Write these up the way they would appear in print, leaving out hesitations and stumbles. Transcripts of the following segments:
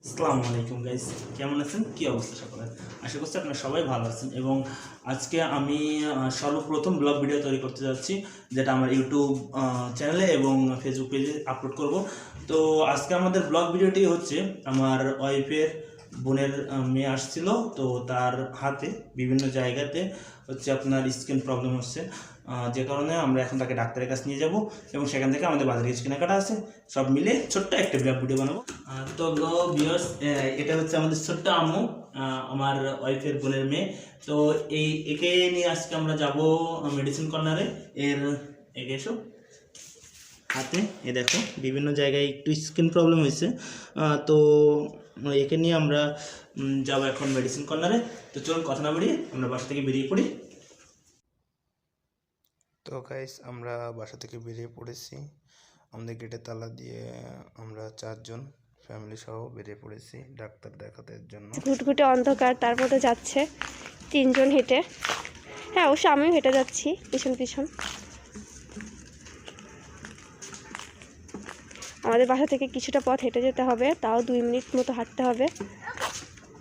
আসসালামু আলাইকুম গাইস, কেমন আছেন? কি অবস্থা সকলের? আশা করছি আপনারা সবাই ভালো আছেন। এবং আজকে আমি সর্বপ্রথম ব্লগ ভিডিও তৈরি করতে যাচ্ছি, যেটা আমার ইউটিউব চ্যানেলে এবং ফেসবুক পেজে আপলোড করব। তো আজকে আমাদের ব্লগ ভিডিওটি হচ্ছে আমার ওয়াইফের বোনের মেয়ে আসছিল, তো তার হাতে বিভিন্ন জায়গাতে হচ্ছে আপনার স্কিন প্রবলেম হচ্ছে, যে কারণে আমরা এখন তাকে ডাক্তারের কাছে নিয়ে যাব এবং সেখান থেকে আমাদের বাজারে কিছু কেনাকাটা আছে, সব মিলে ছোট্ট একটা ব্লগ ভিডিও বানাবো। তো ভিউয়ার্স, এটা হচ্ছে আমাদের ছোট্ট আম্মু, আমার ওয়াইফের বোনের মেয়ে। তো একে নিয়ে আজকে আমরা যাব মেডিসিন কর্নারে। একে এসো, হাতে এ দেখো বিভিন্ন জায়গায় একটু স্কিন প্রবলেম হয়েছে, তো একে নিয়ে আমরা যাবো এখন মেডিসিন কর্নারে। তো চলুন কথা না বাড়িয়ে আমরা বাসা থেকে বেরিয়ে পড়ি। তো গাইস, আমরা বাসা থেকে বেরিয়ে পড়েছি। আমাদের গেটে তালা দিয়ে আমরা 4 জন ফ্যামিলি সহ বেরিয়ে পড়েছি ডাক্তার দেখাতে জন্য। ঘুটঘুটে অন্ধকার, তার মধ্যে যাচ্ছে 3 জন হেঁটে। হ্যাঁ, অবশ্য আমিও হেঁটে যাচ্ছি পিছন পিছন। আমাদের বাসা থেকে কিছুটা পথ হেঁটে যেতে হবে, তাও 2 মিনিট মতো হাঁটতে হবে।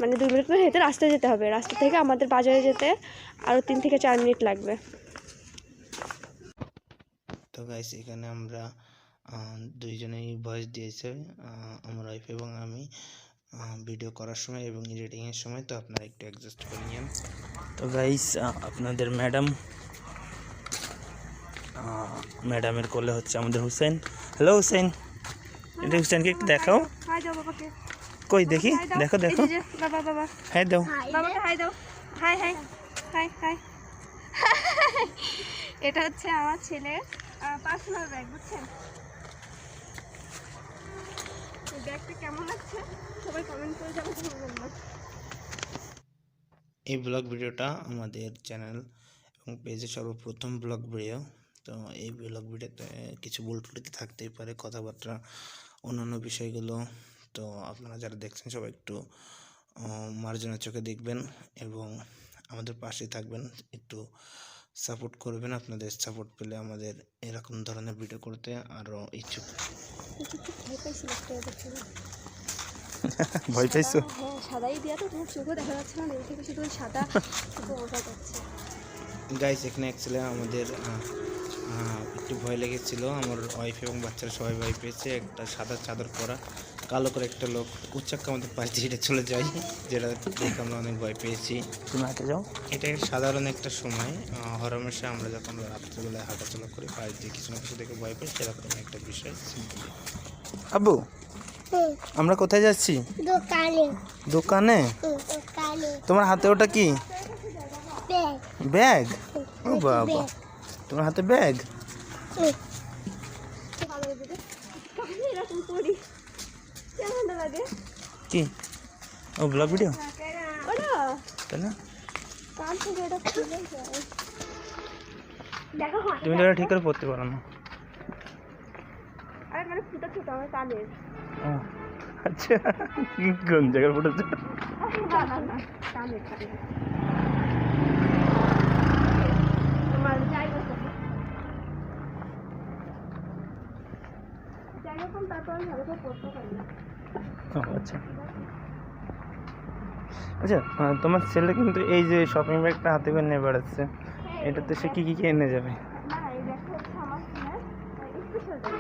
মানে 2 মিনিট মতো হেঁটে রাস্তায় যেতে হবে। রাস্তা থেকে আমাদের বাজারে যেতে আরও 3 থেকে 4 মিনিট লাগবে। তো গাইস, এখানে আমরা দুইজনেই ভয়েস দিয়েছে, আমার ওয়াইফ এবং আমি, ভিডিও করার সময় এবং এডিটিংয়ের সময়। তো আপনারা একটু অ্যাডজাস্ট করে নিন। তো গাইস, আপনাদের ম্যাডামের কোলে হচ্ছে আমাদের হুসেন। হ্যালো হুসেন, এটা হুসেনকে একটু দেখাও। হাই দাও বাবাকে। কই দেখি, দেখো দেখো। বাবা বাবা হাই দাও বাবাকে, হাই দাও। High high high high. এটা হচ্ছে আমার ছেলের পার্সোনাল ব্যাগ, বুঝছেন? এই ব্যাগটা কেমন লাগছে সবাই কমেন্ট করে জানাতে ভুলবেন না। এই ব্লগ ভিডিওটা আমাদের চ্যানেল এবং পেজে সর্বপ্রথম ব্লগ ভিডিও। তো এই ব্লগ ভিডিওতে কিছু ভুল ত্রুটি থাকতেই পারে, কথাবার্তা, অন্যান্য বিষয়গুলো। তো আপনারা যারা দেখছেন সবাই একটু মার্জনার চোখে দেখবেন এবং আমাদের পাশে থাকবেন, একটু সাপোর্ট করবেন। আপনাদের সাপোর্ট পেলে আমাদের এরকম ধরনের ভিডিও করতে আরও ইচ্ছুক। ভয় পাইছো? হ্যাঁ, সাদাই দিয়া তো তোমার চোখও দেখা যাচ্ছে না, এই থেকে শুধু ওই সাদা বোঝা যাচ্ছে। গাইস, এখানে অ্যাকচুয়ালি আমাদের একটু ভয় লেগেছিল। আমার ওয়াইফ এবং বাচ্চারা সবাই ভয় পেয়েছে। একটা সাদা চাদর পরা কালো করে একটা লোক উচ্চাক্কা আমাদের পাশ দিয়ে হেঁটে চলে যায়, যেটা দেখে আমরা অনেক ভয় পেয়েছি। তুমি হাঁটে যাও। এটা সাধারণ একটা সময়, হরমেশে আমরা যখন রাত্রিবেলায় হাঁটাচলা করি পাশ দিয়ে কিছু না কিছু দেখে ভয় পাই, সেরকম একটা বিষয়। আব্বু, আমরা কোথায় যাচ্ছি? দোকানে। দোকানে? দোকানে। তোমার হাতে ওটা কি? ব্যাগ। ব্যাগ? ও বাবা, তোমার হাতে ব্যাগ? এরকম করি কেমন লাগে? কি ও ব্লগ ভিডিও? ওটা তাই না? কান থেকে এটা খুলে যায়। দেখো তুমি তো এটা ঠিক করে পড়তে পারো না। আরে মানে ফুটা ছোট আমার কানের। ও আচ্ছা, কোন জায়গায় পড়েছে? না না না, কানের কানের। তোমার জায়গা কম, তারপর আমি ভালো করে পড়তে পারি না। আচ্ছা আচ্ছা, তোমার ছেলে কিন্তু এই যে শপিং ব্যাগটা হাতে করে নিয়ে বেড়াচ্ছে, এটাতে সে কি কি এনে যাবে? না, এই ব্যাগটা হচ্ছে আমার ফোনের স্পেশাল ব্যাগ।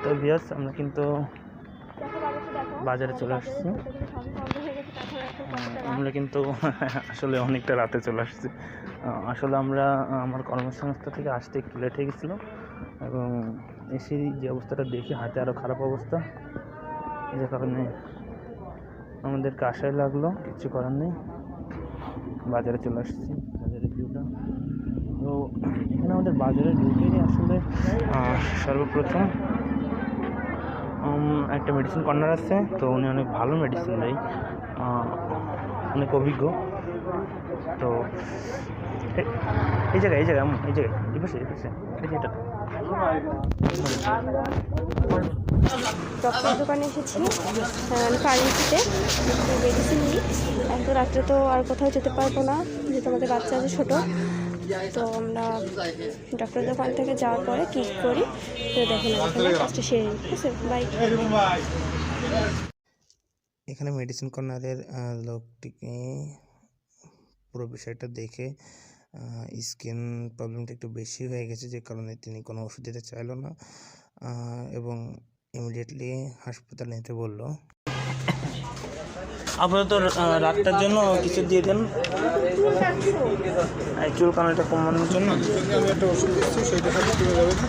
তো ভিউয়ার্স, আমরা কিন্তু দেখো বাবাকে দেখো, বাজারে চলে আসছি। সবই বন্ধ হয়ে গেছে, তারপরে এখন কতটা আমরা কিন্তু আসলে অনেকটা রাতে চলে আসছি। আসলে আমরা আমার কর্মসংস্থা থেকে আসতে একটু লেট হয়ে গেছিলো এবং এসে যে অবস্থাটা দেখি হাতে আরও খারাপ অবস্থা, যে কারণে আমাদেরকে আশায় লাগলো, কিছু করার নেই, বাজারে চলে আসছি। বাজারের ভিউটা তো এখানে আমাদের বাজারের ঢুকেই আসলে সর্বপ্রথম একটা মেডিসিন কর্নার আছে। তো উনি অনেক ভালো মেডিসিন দেয়, অনেক অভিজ্ঞ। তো এই জায়গায় এই জায়গায় এই পাশে এই যেটা ডক্টরের দোকানে এসেছি, ফার্মেসিতে মেডিসিন নিই। এত রাত্রে তো আর কোথাও যেতে পারবো না, যেহেতু আমাদের বাচ্চা আছে ছোটো। তো আমরা ডক্টরের দোকান থেকে যাওয়ার পরে কী করি তো দেখে নেব, কাজটা সেরে নিই। ঠিক আছে, বাই। এখানে মেডিসিন কর্নারের লোকটিকে পুরো বিষয়টা দেখে স্কিন প্রবলেমটা একটু বেশি হয়ে গেছে, যে কারণে তিনি কোনো ওষুধ দিতে চাইল না এবং ইমিডিয়েটলি হাসপাতালে নিতে বলল। আপাতত রাতটার জন্য কিছু দিয়ে দেন, চুল কানাটা কমানোর জন্য। আমি একটা ওষুধ দিচ্ছি, সেইটা খালি কমে যাবে না।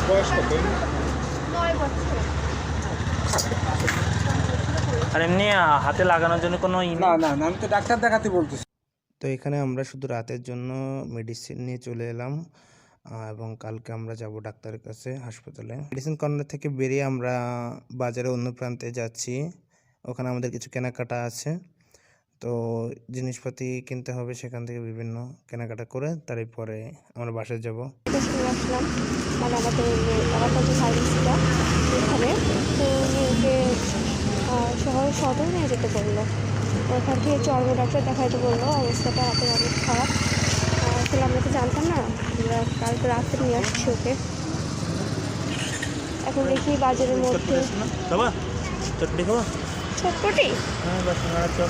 বয়স কত? আর এমনি হাতে লাগানোর জন্য কোনো না না না, আমি তো ডাক্তার দেখাতে বলতেছি। তো এখানে আমরা শুধু রাতের জন্য মেডিসিন নিয়ে চলে এলাম এবং কালকে আমরা যাব ডাক্তারের কাছে হাসপাতালে। মেডিসিন কর্নার থেকে বেরিয়ে আমরা বাজারে অন্য প্রান্তে যাচ্ছি, ওখানে আমাদের কিছু কেনাকাটা আছে, তো জিনিসপাতি কিনতে হবে, সেখান থেকে বিভিন্ন কেনাকাটা করে তারপরে আমরা বাসায় যাব। আসলাম মানে আমাদের যে সার্ভিসটা এখানে, তো ওকে শহর সদর নিয়ে যেতে বললো। ওখান থেকে চর্ম ডাক্তার দেখাইতে বললো, অবস্থাটা হাতে অনেক খারাপ। আসলে আমরা তো জানতাম না, আমরা কালকে রাতে নিয়ে আসছি ওকে। এখন দেখি বাজারের মধ্যে খাবা চটপটি খাবা? চটপটি হ্যাঁ বাস চল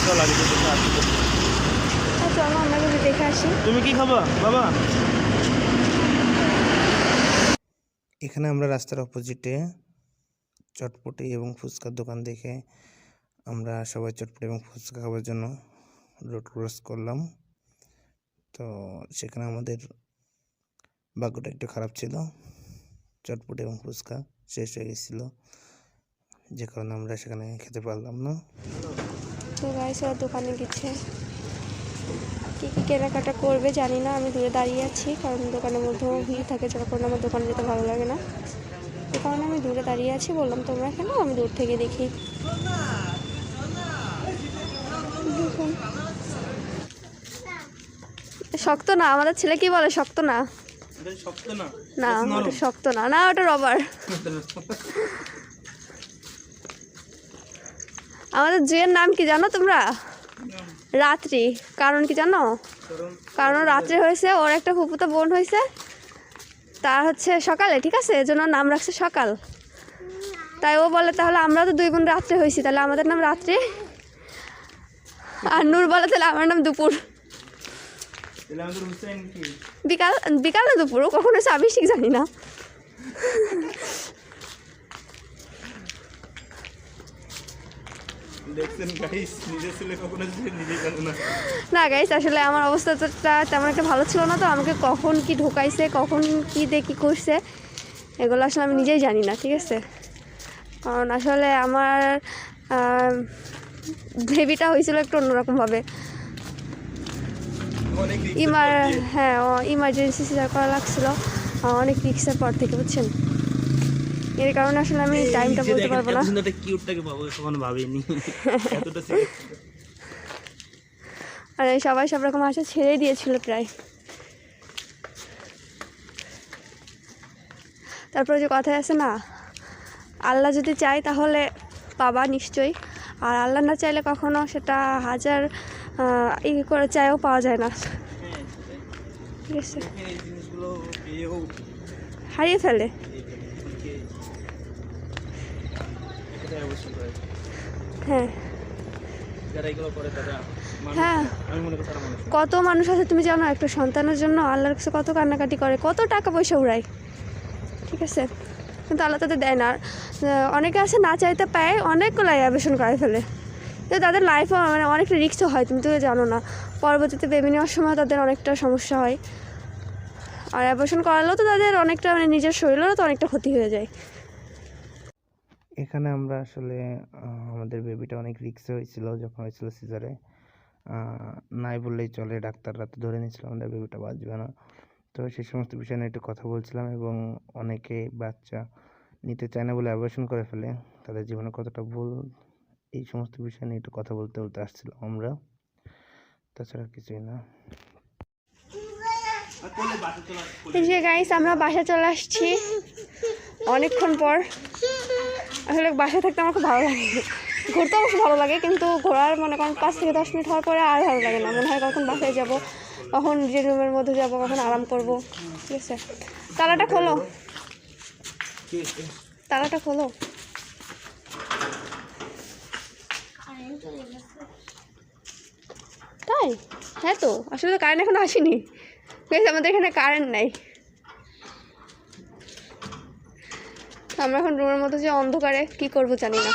চল আগে তো দেখে আসি। চলো আমরা যদি দেখে আসি। তুমি কি খাবা বাবা? এখানে আমরা রাস্তার অপোজিটে চটপটি এবং ফুচকার দোকান দেখে আমরা সবাই চটপটি এবং ফুচকা খাওয়ার জন্য রোড ক্রস করলাম। তো সেখানে আমাদের ভাগ্যটা একটু খারাপ ছিল, চটপটি এবং ফুচকা শেষ হয়ে গেছিলো, যে কারণে আমরা সেখানে খেতে পারলাম না। তো গাইস ওরা দোকানে গেছে, কী কী কেনাকাটা করবে জানি না। আমি দূরে দাঁড়িয়ে আছি, কারণ দোকানের মধ্যেও ভিড় থাকে, যার কারণে আমার দোকানে যেতে ভালো লাগে না। এই কারণে আমি দূরে দাঁড়িয়ে আছি। বললাম তোমরা কেন, আমি দূর থেকে দেখি। শক্ত না, আমাদের ছেলে কি বলে শক্ত না? শক্ত না, না ওটা শক্ত না, না ওটা রবার। আমাদের জুয়ের নাম কি জানো তোমরা? রাত্রি। কারণ কি জানো? কারণ রাত্রে হয়েছে, ওর একটা ফুপুতো বোন হয়েছে, তার হচ্ছে সকালে, ঠিক আছে, এজন্য নাম রাখছে সকাল। তাই ও বলে তাহলে আমরা তো দুই বোন রাত্রে হয়েছি, তাহলে আমাদের নাম রাত্রি। আর নূর বলে তাহলে আমার নাম দুপুর। বিকাল বিকাল না দুপুর, ও কখন হয়েছে আমি ঠিক জানি না। না গাইস, আসলে আমার অবস্থাটা তেমন একটা ভালো ছিল না, তো আমাকে কখন কি ঢোকাইছে, কখন কি দিয়ে কী করছে, এগুলো আসলে আমি নিজেই জানি না, ঠিক আছে। কারণ আসলে আমার বেবিটা হয়েছিল একটু অন্যরকমভাবে। হ্যাঁ ইমার্জেন্সি সিজার করা লাগছিল অনেক রিক্সের পর থেকে, বুঝছেন। এর কারণে আসলে আমি টাইমটা বলতে পারবো না। আর সবাই সব রকম আশা ছেড়েই দিয়েছিল প্রায়। তারপরে যে কথায় আছে না, আল্লাহ যদি চায় তাহলে পাবা নিশ্চয়ই, আর আল্লাহ না চাইলে কখনো সেটা হাজার ই করে চাইও পাওয়া যায় না, ঠিক আছে। হারিয়ে ফেলে। হ্যাঁ হ্যাঁ, কত মানুষ আছে তুমি জানো, একটা সন্তানের জন্য আল্লাহর কাছে কত কান্নাকাটি করে, কত টাকা পয়সা উড়ায়, ঠিক আছে, কিন্তু আল্লাহ তাদের দেয় না। অনেকে আছে না চাইতে পায়, অনেকগুলো অ্যাবর্শন করে ফেলে, কিন্তু তাদের লাইফও মানে অনেকটা রিস্কও হয়, তুমি তো জানো না। পরবর্তীতে বেবি নেওয়ার সময় তাদের অনেকটা সমস্যা হয়, আর অ্যাবর্শন করালেও তো তাদের অনেকটা মানে নিজের শরীরেরও তো অনেকটা ক্ষতি হয়ে যায়। এখানে আমরা আসলে আমাদের বেবিটা অনেক রিস্কে হয়েছিল, যখন হয়েছিল সিজারে, নাই বললেই চলে, ডাক্তাররা তো ধরে নিয়েছিল আমাদের বেবিটা বাঁচবে না। তো সেই সমস্ত বিষয় নিয়ে একটু কথা বলছিলাম, এবং অনেকে বাচ্চা নিতে চায় না বলে অ্যাবর্শন করে ফেলে, তাদের জীবনে কতটা ভুল, এই সমস্ত বিষয় নিয়ে একটু কথা বলতে বলতে আসছিলাম আমরা, তাছাড়া কিছুই না। গাইস আমরা বাসায় চলে আসছি অনেকক্ষণ পর। আসলে বাসায় থাকতে আমার খুব ভালো লাগে, ঘুরতে অবশ্য ভালো লাগে, কিন্তু ঘোরার মনে করেন 5 থেকে 10 মিনিট হওয়ার পরে আর ভালো লাগে না। মনে হয় কখন বাসায় যাব, কখন নিজের রুমের মধ্যে যাব, কখন আরাম করব, ঠিক আছে। তালাটা খোলো। তালাটা খোলো। তাই? হ্যাঁ তো আসলে তো কারেন্ট এখন আসেনি। Guys, আমাদের এখানে কারেন্ট নাই। আমরা এখন রুমের মধ্যে যে অন্ধকারে কি করব জানি না।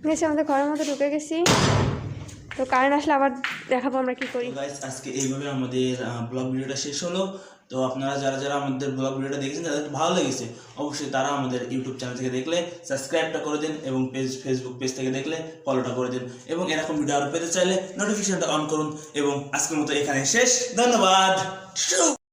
গেছি আমাদের ঘরের মধ্যে ঢুকে গেছি। তো কারেন্ট আসলে আবার দেখাবো আমরা কি করি। গাইস আজকে এইভাবে আমাদের ব্লগ ভিডিওটা শেষ হলো। তো আপনারা যারা যারা আমাদের ব্লগ ভিডিওটা দেখেছেন তাদের ভালো লেগেছে অবশ্যই তারা আমাদের ইউটিউব চ্যানেল থেকে দেখলে সাবস্ক্রাইবটা করে দিন এবং ফেসবুক পেজ থেকে দেখলে ফলোটা করে দিন এবং এরকম ভিডিও আরও পেতে চাইলে নোটিফিকেশনটা অন করুন এবং আজকের মতো এখানে শেষ। ধন্যবাদ।